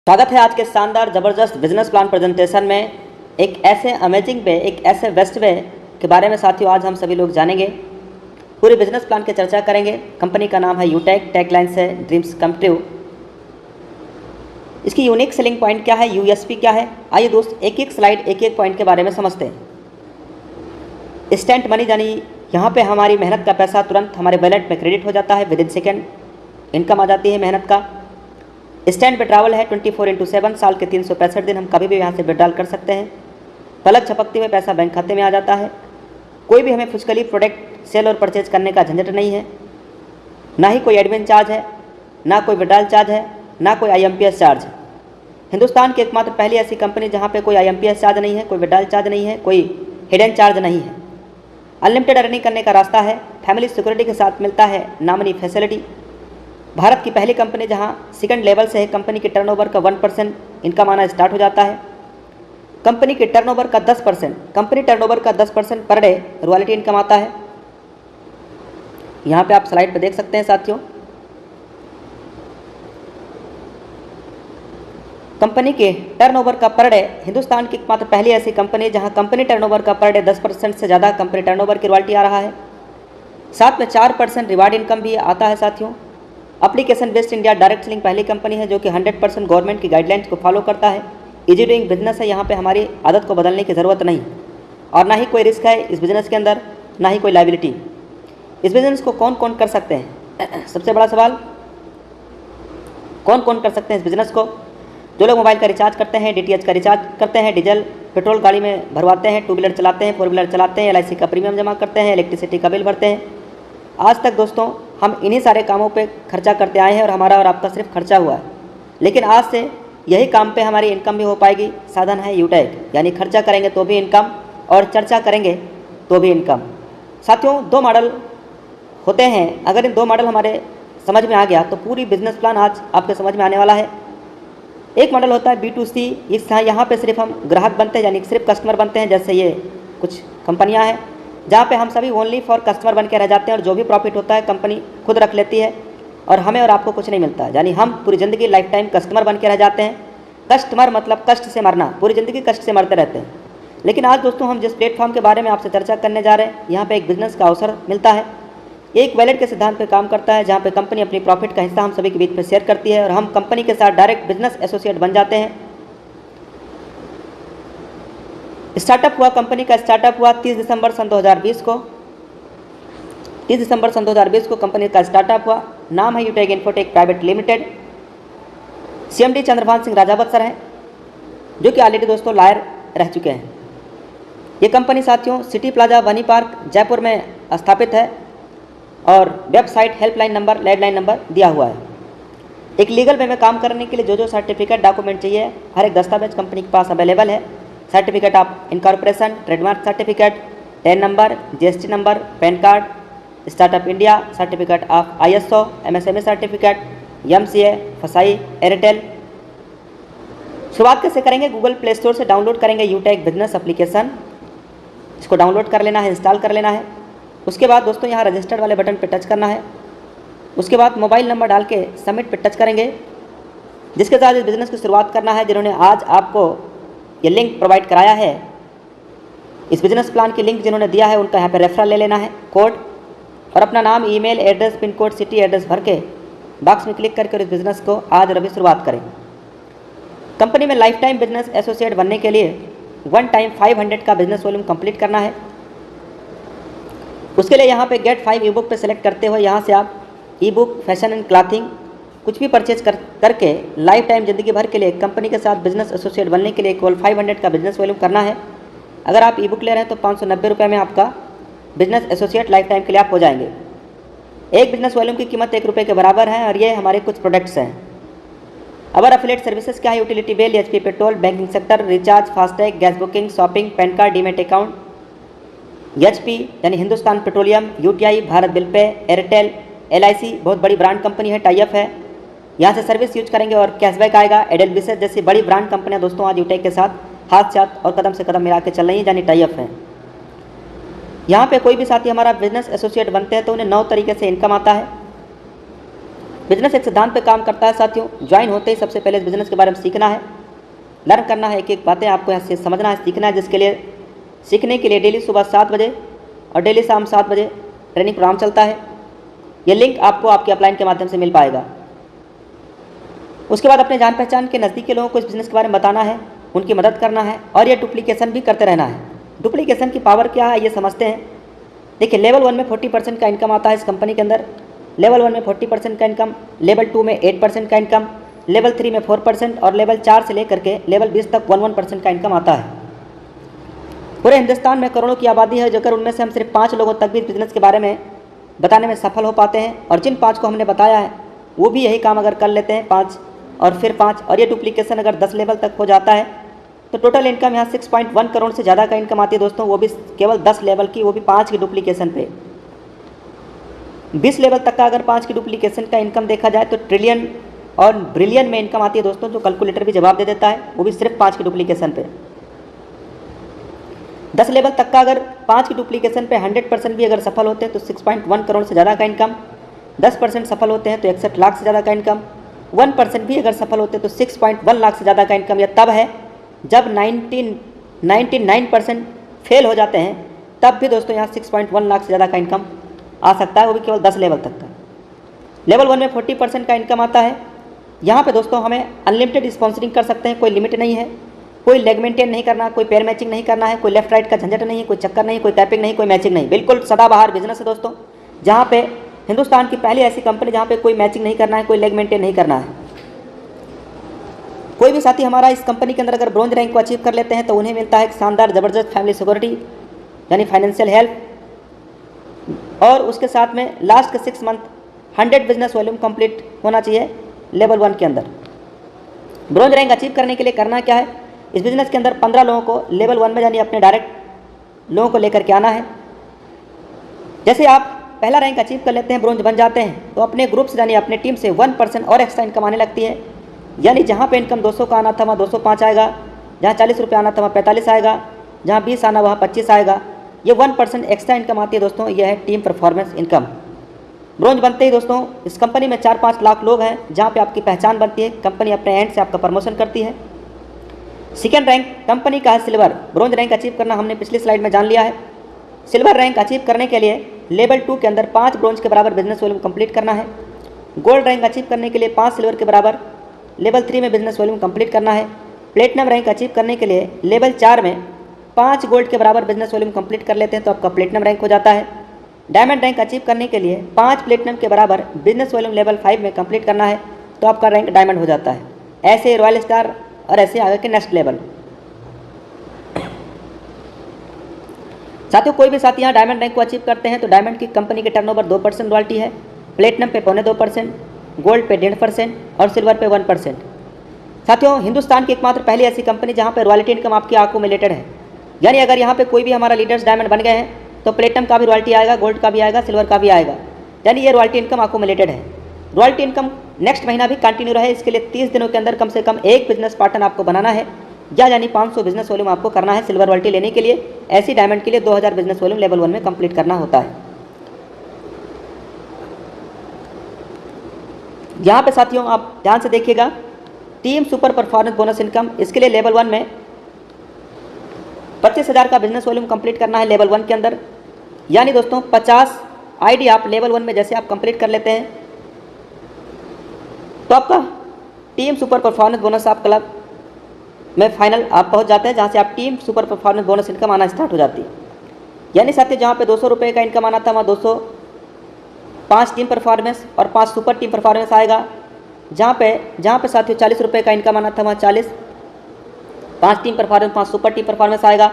स्वागत है आज के शानदार ज़बरदस्त बिजनेस प्लान प्रेजेंटेशन में। एक ऐसे अमेजिंग वे, एक ऐसे बेस्ट वे के बारे में साथियों आज हम सभी लोग जानेंगे। पूरे बिजनेस प्लान की चर्चा करेंगे। कंपनी का नाम है यूटेक, टैगलाइन से ड्रीम्स कम ट्रू। इसकी यूनिक सेलिंग पॉइंट क्या है, यूएसपी क्या है, आइए दोस्त एक एक स्लाइड एक एक पॉइंट के बारे में समझते हैं। इंस्टेंट मनी, यानी यहाँ पे हमारी मेहनत का पैसा तुरंत हमारे वॉलेट में क्रेडिट हो जाता है, विद इन सेकेंड इनकम आ जाती है मेहनत का। स्टैंड विड्रॉवल है 24/7, साल के 365 दिन हम कभी भी यहाँ से विड्रॉल कर सकते हैं। पलक झपकते हुए पैसा बैंक खाते में आ जाता है। कोई भी हमें फुजकली प्रोडक्ट सेल और परचेज करने का झंझट नहीं है, ना ही कोई एडमिन चार्ज है, ना कोई विड्रॉल चार्ज है, ना कोई IMPS चार्ज। हिंदुस्तान की एकमात्र पहली ऐसी कंपनी जहाँ पे कोई IMPS चार्ज नहीं है, कोई विड्रॉल चार्ज नहीं है, कोई हिडन चार्ज नहीं है। अनलिमिटेड अर्निंग करने का रास्ता है, फैमिली सिक्योरिटी के साथ मिलता है नॉमिनी फैसिलिटी। भारत की पहली कंपनी जहां सेकंड लेवल से है कंपनी के टर्नओवर का 1% इनकम आना स्टार्ट हो जाता है। कंपनी के टर्नओवर का 10% पर डे रॉयल्टी इनकम आता है। यहां पे आप स्लाइड पे देख सकते हैं साथियों, कंपनी के टर्नओवर का पर डे, हिंदुस्तान की एकमात्र पहली ऐसी कंपनी जहां कंपनी टर्नओवर का पर डे 10% से ज़्यादा कंपनी टर्नओवर की रॉयल्टी आ रहा है। साथ में 4% रिवार्ड इनकम भी आता है साथियों। Application based India direct selling पहली कंपनी है जो कि 100% गवर्नमेंट की गाइडलाइंस को फॉलो करता है। इजी डूइंग बिजनेस है, यहाँ पे हमारी आदत को बदलने की ज़रूरत नहीं और ना ही कोई रिस्क है इस बिज़नेस के अंदर, ना ही कोई लाइबिलिटी। इस बिज़नेस को कौन कौन कर सकते हैं? सबसे बड़ा सवाल, कौन कौन कर सकते हैं इस बिज़नेस को? जो लोग मोबाइल का रिचार्ज करते हैं, DTH का रिचार्ज करते हैं, डीजल पेट्रोल गाड़ी में भरवाते हैं, 2 व्हीलर चलाते हैं, 4 व्हीलर चलाते हैं, LIC का प्रीमियम जमा करते हैं, इलेक्ट्रिसिटी का बिल भरते हैं। आज तक दोस्तों हम इन्हीं सारे कामों पे खर्चा करते आए हैं और हमारा और आपका सिर्फ खर्चा हुआ है, लेकिन आज से यही काम पे हमारी इनकम भी हो पाएगी। साधन है यूटेक, यानी खर्चा करेंगे तो भी इनकम और चर्चा करेंगे तो भी इनकम। साथियों 2 मॉडल होते हैं, अगर इन 2 मॉडल हमारे समझ में आ गया तो पूरी बिजनेस प्लान आज आपके समझ में आने वाला है। एक मॉडल होता है B2C, यहाँ पे सिर्फ हम ग्राहक बनते हैं, यानी सिर्फ कस्टमर बनते हैं, जैसे ये कुछ कंपनियाँ हैं जहाँ पे हम सभी ओनली फॉर कस्टमर बन के रह जाते हैं और जो भी प्रॉफिट होता है कंपनी खुद रख लेती है और हमें और आपको कुछ नहीं मिलता, यानी हम पूरी ज़िंदगी लाइफ टाइम कस्टमर बन के रह जाते हैं। कस्टमर मतलब कष्ट से मरना, पूरी ज़िंदगी कष्ट से मरते रहते हैं। लेकिन आज दोस्तों हम जिस प्लेटफॉर्म के बारे में आपसे चर्चा करने जा रहे हैं, यहाँ पर एक बिजनेस का अवसर मिलता है। एक वैलेट के सिद्धांत पर काम करता है, जहाँ पर कंपनी अपनी प्रॉफिट का हिस्सा हम सभी के बीच में शेयर करती है और हम कंपनी के साथ डायरेक्ट बिजनेस एसोसिएट बन जाते हैं। स्टार्टअप हुआ, कंपनी का स्टार्टअप हुआ 30 दिसंबर सन 2020 को। 30 दिसंबर सन 2020 को कंपनी का स्टार्टअप हुआ। नाम है Yutech Infotech private limited. CMD Chandrabhan Singh Rajawat sir हैं, जो कि ऑलरेडी दोस्तों लॉयर रह चुके हैं। ये कंपनी साथियों सिटी प्लाजा वनी पार्क जयपुर में स्थापित है और website, helpline number, landline number दिया हुआ है। एक लीगल वे में काम करने के लिए जो सर्टिफिकेट डॉक्यूमेंट चाहिए, हर एक दस्तावेज कंपनी के पास अवेलेबल है। Certificate of incorporation, trademark certificate, ten number, GST number, pan card, startup India, certificate of ISO, MSME certificate, MCA, फसाई, एयरटेल। शुरुआत कैसे करेंगे? गूगल प्ले स्टोर से डाउनलोड करेंगे यूटेक बिजनेस एप्लीकेशन। इसको डाउनलोड कर लेना है, इंस्टॉल कर लेना है। उसके बाद दोस्तों यहाँ रजिस्टर्ड वाले बटन पर टच करना है। उसके बाद मोबाइल नंबर डाल के सबमिट पर टच करेंगे, जिसके साथ इस बिज़नेस की शुरुआत करना है। जिन्होंने आज आपको ये लिंक प्रोवाइड कराया है, इस बिजनेस प्लान की लिंक जिन्होंने दिया है, उनका यहाँ पे रेफरल ले लेना है, कोड और अपना नाम, email address, pin code, city address भर के बॉक्स में क्लिक करके इस बिज़नेस को आज और अभी शुरुआत करें। कंपनी में लाइफ टाइम बिजनेस एसोसिएट बनने के लिए 1 टाइम 500 का बिजनेस वॉल्यूम कंप्लीट करना है। उसके लिए यहाँ पे गेट 5 ई-बुक पे सेलेक्ट करते हुए यहाँ से आप ई-बुक, फैशन एंड क्लॉथिंग कुछ भी परचेज करके लाइफ टाइम ज़िंदगी भर के लिए कंपनी के साथ बिजनेस एसोसिएट बनने के लिए केवल 500 का बिजनेस वॉल्यूम करना है। अगर आप ई-बुक ले रहे हैं तो 590 रुपये में आपका बिजनेस एसोसिएट लाइफ टाइम के लिए आप हो जाएंगे। एक बिजनेस वॉल्यूम की कीमत 1 रुपये के बराबर है और ये हमारे कुछ प्रोडक्ट्स हैं। अवर अफिलिएट सर्विसेज क्या है? Utility bill, HP petrol, banking sector, recharge, FASTag, gas booking, shopping, pan card, demat account, HP यानी Hindustan petroleum, UTI, Bharat bill pay, Airtel, LIC बहुत बड़ी ब्रांड कंपनी है, टाइप है, यहाँ से सर्विस यूज करेंगे और कैशबैक आएगा। एडेलविसेस जैसी बड़ी ब्रांड कंपनियाँ दोस्तों आज यूटेक के साथ हाथ से हाथ और कदम से कदम मिला के चल रही हैं, यानी टाइप है। यहाँ पे कोई भी साथी हमारा बिजनेस एसोसिएट बनते हैं तो उन्हें 9 तरीके से इनकम आता है। बिजनेस एक सिद्धांत पे काम करता है साथियों। ज्वाइन होते ही सबसे पहले इस बिजनेस के बारे में सीखना है, लर्न करना है, एक एक बातें आपको यहाँ से समझना है, सीखना है, जिसके लिए सीखने के लिए डेली सुबह 7 बजे और डेली शाम 7 बजे ट्रेनिंग प्रोग्राम चलता है। ये लिंक आपको आपके अपलाइन के माध्यम से मिल पाएगा। उसके बाद अपने जान पहचान के नज़दीक के लोगों को इस बिज़नेस के बारे में बताना है, उनकी मदद करना है और ये डुप्लीकेशन भी करते रहना है। डुप्लीकेशन की पावर क्या है ये समझते हैं। देखिए, लेवल 1 में 40% का इनकम आता है इस कंपनी के अंदर। लेवल 1 में 40% का इनकम, लेवल 2 में 8% का इनकम, लेवल 3 में 4% और लेवल 4 से लेकर के लेवल 20 तक 11% का इनकम आता है। पूरे हिंदुस्तान में करोड़ों की आबादी है, जगह उनमें से हम सिर्फ 5 लोगों तक भी इस बिज़नेस के बारे में बताने में सफल हो पाते हैं। और जिन 5 को हमने बताया है वो भी यही काम अगर कर लेते हैं, 5 और फिर 5 और ये डुप्लीकेशन अगर 10 लेवल तक हो जाता है तो टोटल इनकम यहाँ 6.1 करोड़ से ज़्यादा का इनकम आती है दोस्तों, वो भी केवल 10 लेवल की, वो भी 5 की डुप्लीकेशन पे। 20 लेवल तक का अगर 5 की डुप्लीकेशन का इनकम देखा जाए तो ट्रिलियन और ब्रिलियन में इनकम आती है दोस्तों, जो कैलकुलेटर भी जवाब दे देता है, वो भी सिर्फ 5 की डुप्लीकेशन पे। 10 लेवल तक का अगर 5 की डुप्लीकेशन पे 100% भी अगर सफल होते हैं तो 6.1 करोड़ से ज़्यादा का इनकम, 10% सफल होते हैं तो 61 लाख से ज़्यादा का इनकम, 1% भी अगर सफल होते हैं तो 6.1 लाख से ज़्यादा का इनकम। यह तब है जब 99% फेल हो जाते हैं, तब भी दोस्तों यहाँ 6.1 लाख से ज़्यादा का इनकम आ सकता है, वो भी केवल 10 लेवल तक का। लेवल 1 में 40% का इनकम आता है। यहाँ पे दोस्तों हमें अनलिमिटेड स्पॉन्सरिंग कर सकते हैं, कोई लिमिट नहीं है, कोई लेग मेंटेन नहीं करना, कोई पैर मैचिंग नहीं करना है, कोई लेफ्ट राइट का झंझट नहीं है, कोई चक्कर नहीं, कोई टैपिंग नहीं, कोई मैचिंग नहीं, बिल्कुल सदाबहार बिजनेस है दोस्तों, जहाँ पे हिंदुस्तान की पहली ऐसी कंपनी जहाँ पे कोई मैचिंग नहीं करना है, कोई लेग मेंटेन नहीं करना है। कोई भी साथी हमारा इस कंपनी के अंदर अगर ब्रॉन्ज रैंक को अचीव कर लेते हैं तो उन्हें मिलता है एक शानदार ज़बरदस्त फैमिली सिक्योरिटी यानी फाइनेंशियल हेल्प, और उसके साथ में लास्ट के 6 मंथ 100 बिजनेस वॉल्यूम कंप्लीट होना चाहिए लेवल 1 के अंदर। ब्रॉन्ज रैंक अचीव करने के लिए करना क्या है, इस बिज़नेस के अंदर 15 लोगों को लेवल 1 में यानी अपने डायरेक्ट लोगों को लेकर के आना है। जैसे आप पहला रैंक अचीव कर लेते हैं, ब्रॉन्ज बन जाते हैं, तो अपने ग्रुप से यानी अपने टीम से 1% और एक्स्ट्रा इनकम आने लगती है। यानी जहाँ पे इनकम 200 का आना था वहाँ 205 आएगा, जहाँ 40 रुपये आना था वहाँ 45 आएगा, जहाँ 20 आना वहाँ 25 आएगा। ये 1% एक्स्ट्रा इनकम आती है दोस्तों, यह है टीम परफॉर्मेंस इनकम। ब्रॉन्ज बनते ही दोस्तों इस कंपनी में 4-5 लाख लोग हैं, जहाँ पे आपकी पहचान बनती है, कंपनी अपने एंड से आपका प्रमोशन करती है। सेकेंड रैंक कंपनी का है सिल्वर। ब्रॉन्ज रैंक अचीव करना हमने पिछली स्लाइड में जान लिया है। सिल्वर रैंक अचीव करने के लिए लेवल 2 के अंदर 5 ब्रॉन्ज के बराबर बिजनेस वॉल्यूम कंप्लीट करना है। गोल्ड रैंक अचीव करने के लिए 5 सिल्वर के बराबर लेवल 3 में बिजनेस वॉल्यूम कंप्लीट करना है। प्लेटिनम रैंक अचीव करने के लिए लेवल 4 में 5 गोल्ड के बराबर बिजनेस वॉल्यूम कंप्लीट कर लेते हैं तो आपका प्लेटिनम रैंक हो जाता है। डायमंड रैंक अचीव करने के लिए 5 प्लेटिनम के बराबर बिजनेस वॉल्यूम लेवल 5 में कंप्लीट करना है तो आपका रैंक डायमंड हो जाता है। ऐसे रॉयल स्टार और ऐसे आगे के नेक्स्ट लेवल। साथियों, कोई भी साथी यहाँ डायमंड रैंक को अचीव करते हैं तो डायमंड की कंपनी के टर्नओवर 2% रॉयल्टी है, प्लेटिनम पे 0.25%, गोल्ड पे 1.5% और सिल्वर पे 1%। साथियों, हिंदुस्तान की एकमात्र पहली ऐसी कंपनी जहाँ पे रॉयल्टी इनकम आपकी अक्यूमुलेटेड है। यानी अगर यहाँ पे कोई भी हमारा लीडर्स डायमंड बन गए हैं तो प्लेटिनम का भी रॉयल्टी आएगा, गोल्ड का भी आएगा, सिल्वर का भी आएगा। यानी ये रॉयल्टी इनकम अक्यूमुलेटेड है। रॉयल्टी इनकम नेक्स्ट महीना भी कंटिन्यू रहे, इसके लिए 30 दिनों के अंदर कम से कम एक बिजनेस पार्टनर आपको बनाना है, या यानी 500 बिजनेस वॉल्यूम आपको करना है सिल्वर रॉयल्टी लेने के लिए। ऐसी डायमंड के लिए 2000 बिजनेस वॉल्यूम लेवल 1 में कंप्लीट करना होता है। यहाँ पे साथियों आप ध्यान से देखिएगा, team super performance bonus income, इसके लिए लेवल 1 में 25,000 का बिजनेस वॉल्यूम कंप्लीट करना है लेवल 1 के अंदर। यानी दोस्तों 50 आईडी आप लेवल 1 में जैसे आप कंप्लीट कर लेते हैं तो आपका टीम सुपर परफॉर्मेंस बोनस आप क्लब में फाइनल आप पहुंच जाते हैं, जहां से आप team super performance bonus income आना स्टार्ट हो जाती है। यानी साथियों, जहां पे 200 रुपये का इनकम आना था वहाँ 205 टीम परफॉर्मेंस और 5 सुपर टीम परफॉर्मेंस आएगा। जहाँ पे साथियों 40 रुपये का इनकम आना था वहाँ 40 5 team performance 5 super team performance आएगा।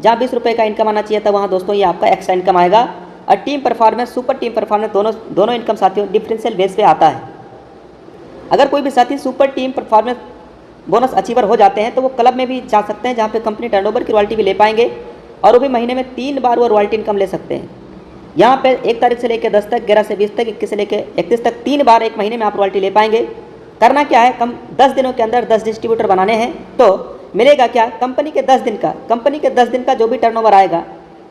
जहाँ 20 रुपये का इनकम आना चाहिए था वहाँ दोस्तों ये आपका एक्स्ट्रा इनकम आएगा। और team performance super team performance दोनों इनकम साथियों डिफरेंशियल बेस पे आता है। अगर कोई भी साथी super team performance bonus achiever हो जाते हैं तो वो क्लब में भी जा सकते हैं, जहाँ पे कंपनी टर्नओवर की रॉयल्टी भी ले पाएंगे और वो भी महीने में 3 बार वो रॉयल्टी इनकम ले सकते हैं। यहाँ पे 1 तारीख से लेकर 10 तक, 11 से 20 तक, 21 से लेकर 31 तक 3 बार एक महीने में आप रॉयल्टी ले पाएंगे। करना क्या है, कम 10 दिनों के अंदर 10 डिस्ट्रीब्यूटर बनाने हैं तो मिलेगा क्या, कंपनी के 10 दिन का जो भी टर्नओवर आएगा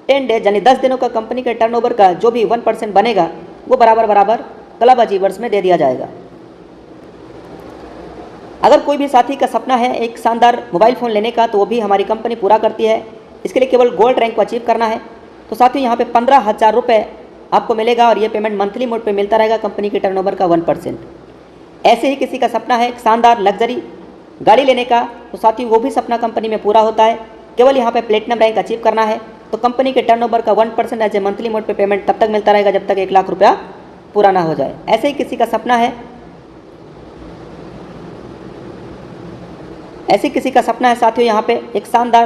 10 डेज यानी 10 दिनों का कंपनी के टर्नओवर का जो भी 1% बनेगा वो बराबर क्लब अचीवर्स में दे दिया जाएगा। अगर कोई भी साथी का सपना है एक शानदार मोबाइल फ़ोन लेने का, तो वो भी हमारी कंपनी पूरा करती है। इसके लिए केवल गोल्ड रैंक को अचीव करना है। तो साथियों यहाँ पे 15,000 रुपये आपको मिलेगा और ये पेमेंट मंथली मोड पे मिलता रहेगा कंपनी के टर्नओवर का 1%। ऐसे ही किसी का सपना है एक शानदार लग्जरी गाड़ी लेने का, तो साथियों वो भी सपना कंपनी में पूरा होता है। केवल यहाँ पे प्लेटिनम रैंक अचीव करना है। तो कंपनी के टर्नओवर का 1% एज ए मंथली मोड पे पेमेंट तब तक मिलता रहेगा जब तक 1 लाख रुपया पूरा ना हो जाए। ऐसे ही किसी का सपना है साथियों यहाँ पे एक शानदार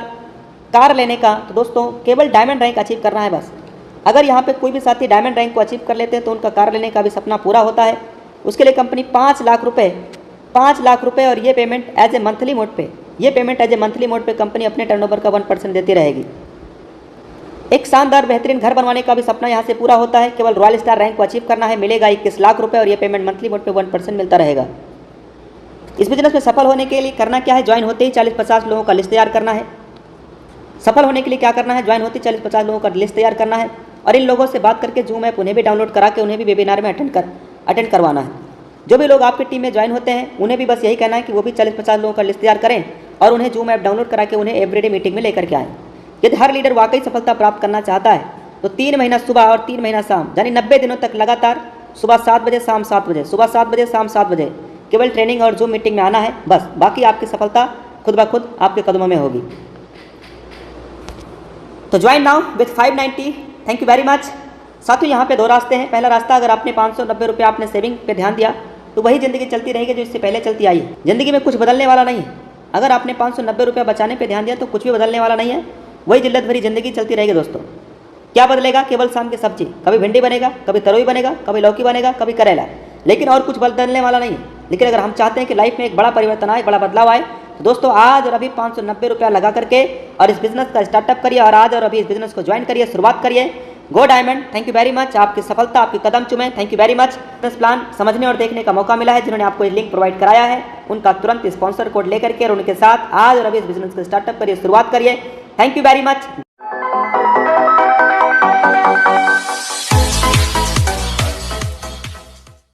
कार लेने का, तो दोस्तों केवल डायमंड रैंक अचीव करना है बस। अगर यहाँ पे कोई भी साथी डायमंड रैंक को अचीव कर लेते हैं तो उनका कार लेने का भी सपना पूरा होता है। उसके लिए कंपनी 5 लाख रुपए और ये payment as a monthly mode पे कंपनी अपने टर्नओवर का 1% देती रहेगी। एक शानदार बेहतरीन घर बनवाने का भी सपना यहाँ से पूरा होता है। केवल रॉयल स्टार रैंक को अचीव करना है, मिलेगा 21 लाख रुपये और ये पेमेंट मंथली मोड पे 1% मिलता रहेगा। इस बिजनेस में सफल होने के लिए करना क्या है, ज्वाइन होते ही 40-50 लोगों का लिस्ट तैयार करना है। सफल होने के लिए क्या करना है, ज्वाइन होते ही 40-50 लोगों का लिस्ट तैयार करना है और इन लोगों से बात करके जूम ऐप उन्हें भी डाउनलोड करा के उन्हें भी वेबिनार में अटेंड करवाना है। जो भी लोग आपकी टीम में ज्वाइन होते हैं उन्हें भी बस यही कहना है कि वो भी 40-50 लोगों का लिस्ट तैयार करें और उन्हें जूम ऐप डाउनलोड करा के उन्हें एवरीडे मीटिंग में लेकर के आएँ। यदि हर लीडर वाकई सफलता प्राप्त करना चाहता है तो 3 महीना सुबह और 3 महीना शाम, यानी 90 दिनों तक लगातार सुबह 7 बजे शाम 7 बजे, सुबह 7 बजे शाम 7 बजे केवल ट्रेनिंग और जूम मीटिंग में आना है बस। बाकी आपकी सफलता खुद ब खुद आपके कदमों में होगी। तो join now with 590। Thank you very much. साथियों यहाँ पे 2 रास्ते हैं। पहला रास्ता, अगर आपने 590 रुपये आपने सेविंग पे ध्यान दिया तो वही ज़िंदगी चलती रहेगी जो इससे पहले चलती आई है। ज़िंदगी में कुछ बदलने वाला नहीं है। अगर आपने 590 रुपये बचाने पे ध्यान दिया तो कुछ भी बदलने वाला नहीं है, वही जिल्लत भरी ज़िंदगी चलती रहेगी दोस्तों। क्या बदलेगा, केवल शाम की सब्जी, कभी भिंडी बनेगा, कभी तरोई बनेगा, कभी लौकी बनेगा, कभी करेला, लेकिन और कुछ बदलने वाला नहीं है। लेकिन अगर हम चाहते हैं कि लाइफ में एक बड़ा परिवर्तन आए, बड़ा बदलाव आए, तो दोस्तों आज और अभी 590 रुपया लगा करके और इस बिज़नेस का स्टार्टअप करिए और आज और अभी इस बिज़नेस को ज्वाइन करिए, शुरुआत करिए। गो diamond. Thank you very much. आपकी सफलता आपके कदम चुमे। Thank you very much. Business plan समझने और देखने का मौका मिला है, जिन्होंने आपको ये लिंक प्रोवाइड कराया है उनका तुरंत स्पॉन्सर कोड लेकर के और उनके साथ आज और अभी इस बिज़नेस को स्टार्टअप करिए, शुरुआत करिए। Thank you very much.